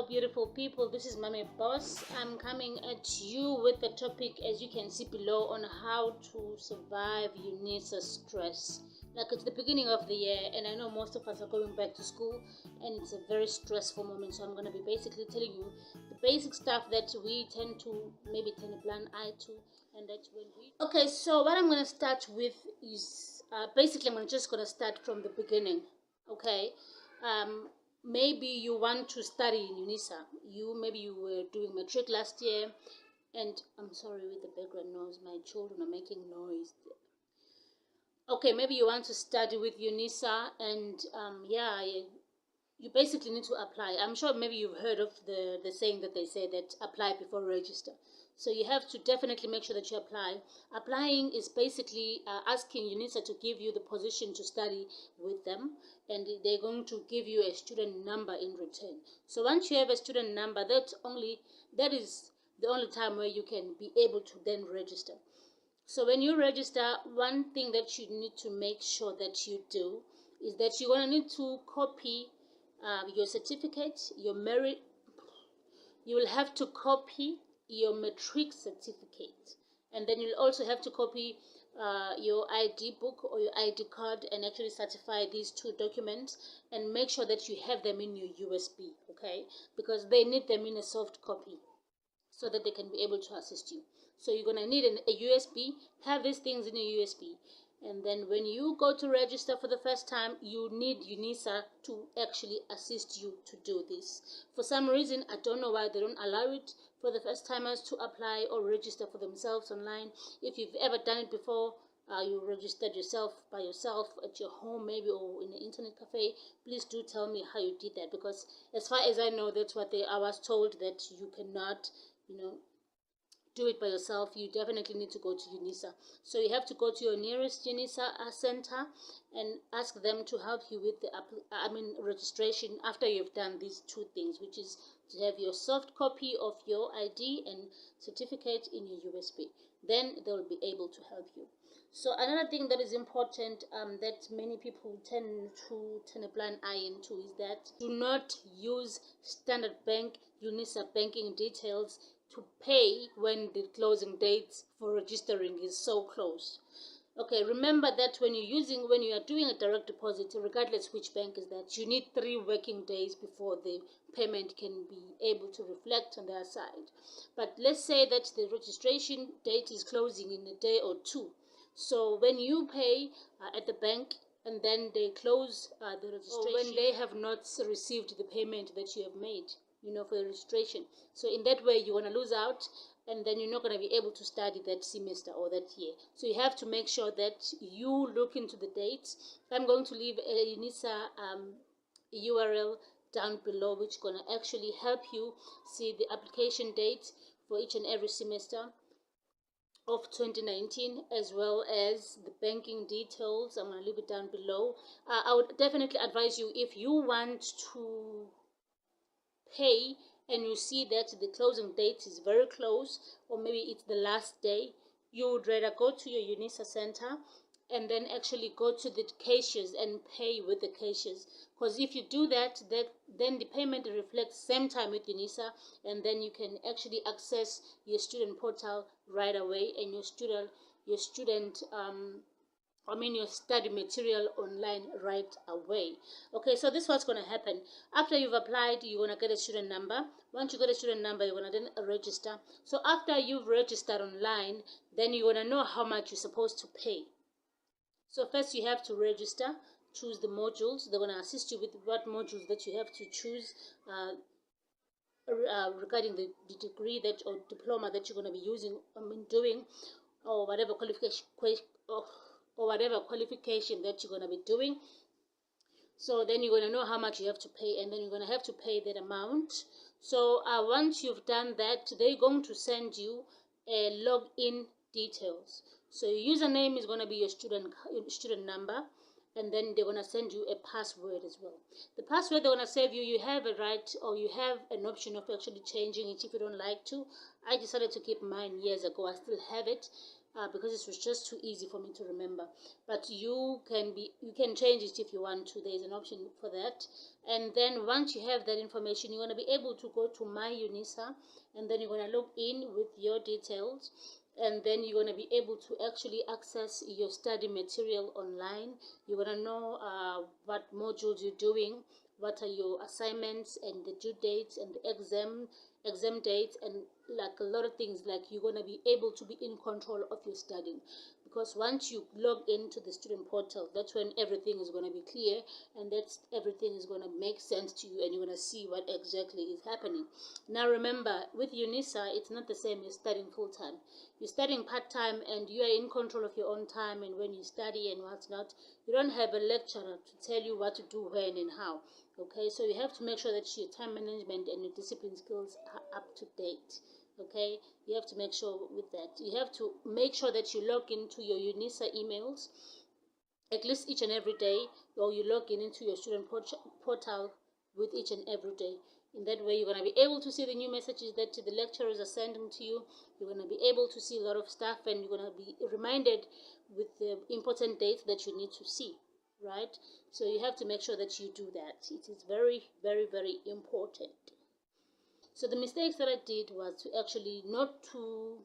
Hello beautiful people, this is Mami Boss. I'm coming at you with the topic, as you can see below, on how to survive UNISA stress. Like, it's the beginning of the year and I know most of us are going back to school and it's a very stressful moment, so I'm going to be basically telling you the basic stuff that we tend to maybe turn a blind eye to, and that when we... Okay, so what I'm going to start with is basically I'm just going to start from the beginning. Okay, maybe you want to study in UNISA. Maybe you were doing matric last year, and I'm sorry with the background noise, my children are making noise. Okay, maybe you want to study with UNISA, and you basically need to apply. I'm sure maybe you've heard of the saying that they say that apply before register. So you have to definitely make sure that you apply. Applying is basically asking UNISA to give you the position to study with them, and they're going to give you a student number in return. So once you have a student number, that is the only time where you can be able to then register. So when you register, one thing that you need to make sure that you do is that you're going to need to copy your certificate, your merit. You will have to copy your matric certificate, and then you'll also have to copy your ID book or your ID card and actually certify these two documents and make sure that you have them in your USB, okay? Because they need them in a soft copy so that they can be able to assist you. So you're going to need a USB, have these things in your USB. And then when you go to register for the first time, you need UNISA to actually assist you to do this. For some reason, I don't know why they don't allow it for the first timers to apply or register for themselves online. If you've ever done it before, you registered yourself by yourself at your home maybe, or in an internet cafe, please do tell me how you did that, because as far as I know, that's what I was told, that you cannot, do it by yourself. You definitely need to go to UNISA. So you have to go to your nearest UNISA center and ask them to help you with the registration after you've done these two things, which is to have your soft copy of your ID and certificate in your USB. Then they will be able to help you. So another thing that is important that many people tend to turn a blind eye into is that do not use Standard Bank UNISA banking details to pay when the closing dates for registering is so close. Okay, remember that when you are doing a direct deposit, regardless which bank is that, you need 3 working days before the payment can be able to reflect on their side. But let's say that the registration date is closing in a day or two. So when you pay at the bank and then they close the registration, or when they have not received the payment that you have made, for the registration. So in that way, you're going to lose out, and then you're not going to be able to study that semester or that year. So you have to make sure that you look into the dates. I'm going to leave a UNISA URL down below, which is going to actually help you see the application date for each and every semester of 2019, as well as the banking details. I'm going to leave it down below. I would definitely advise you, if you want to pay and you see that the closing date is very close, or maybe it's the last day, you would rather go to your UNISA center and then actually go to the cashiers and pay with the cashiers. Because if you do that, then the payment reflects same time with UNISA, and then you can actually access your student portal right away and your study material online right away. Okay, so this is what's going to happen. After you've applied, you're going to get a student number. Once you get a student number, you're going to then register. So after you've registered online, then you're going to know how much you're supposed to pay. So first you have to register, choose the modules. They're going to assist you with what modules that you have to choose regarding the degree that or diploma that you're going to be doing, or whatever qualification that you're going to be doing. So then you're going to know how much you have to pay, and then you're going to have to pay that amount. So once you've done that, they're going to send you a login details. So your username is going to be your student number, and then they're going to send you a password as well. The password they're going to save you, you have a right, or you have an option of actually changing it if you don't like to. I decided to keep mine years ago. I still have it. because it was just too easy for me to remember. But you can change it if you want to. There's an option for that. And then once you have that information, you're going to be able to go to my UNISA, and then you're going to log in with your details, and then you're going to be able to actually access your study material online. You're going to know what modules you're doing, what are your assignments, and the due dates, and the exam dates, and like a lot of things. Like, you're going to be able to be in control of your studying, because once you log into the student portal, that's when everything is going to be clear, and that's everything is going to make sense to you, and you're going to see what exactly is happening. Now remember, with UNISA, it's not the same as studying full-time. You're studying part-time, and you are in control of your own time, and when you study and what's not. You don't have a lecturer to tell you what to do, when, and how. Okay, so you have to make sure that your time management and your discipline skills are up to date. Okay, you have to make sure with that. You have to make sure that you log into your UNISA emails at least each and every day, or you log into your student portal with each and every day. In that way, you're going to be able to see the new messages that the lecturers are sending to you. You're going to be able to see a lot of stuff, and you're going to be reminded with the important dates that you need to see, right? So you have to make sure that you do that. It is very, very, very important. So the mistakes that I did was to actually not to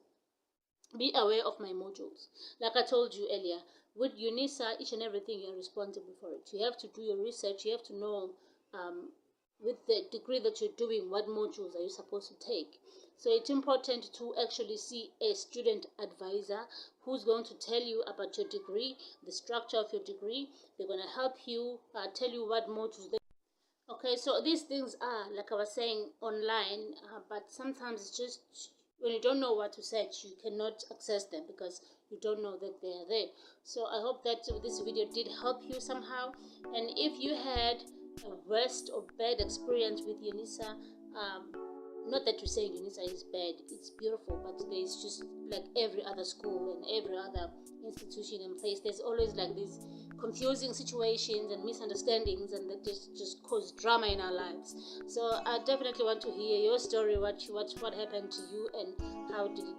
be aware of my modules. Like I told you earlier, with UNISA, each and everything, you're responsible for it. You have to do your research. You have to know, with the degree that you're doing, what modules are you supposed to take. So it's important to actually see a student advisor who's going to tell you about your degree, the structure of your degree. They're going to help you, tell you what modules they. Okay, so these things are, like I was saying, online, but sometimes it's just when you don't know what to search, you cannot access them because you don't know that they are there. So I hope that this video did help you somehow. And if you had a worst or bad experience with UNISA, not that you're saying UNISA is bad, it's beautiful, but there's just, like every other school and every other institution and place, there's always like these confusing situations and misunderstandings, and that just cause drama in our lives. So I definitely want to hear your story, what happened to you, and how did it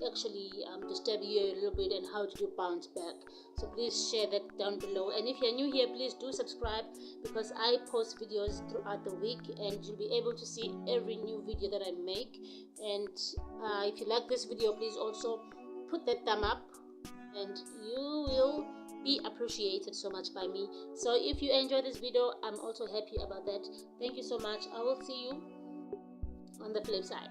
actually disturb you a little bit, and how did you bounce back. So please share that down below, and if you're new here, please do subscribe, because I post videos throughout the week, and you'll be able to see every new video that I make. And if you like this video, please also put that thumb up, and you will be appreciated so much by me. So if you enjoy this video, I'm also happy about that. Thank you so much. I will see you on the flip side.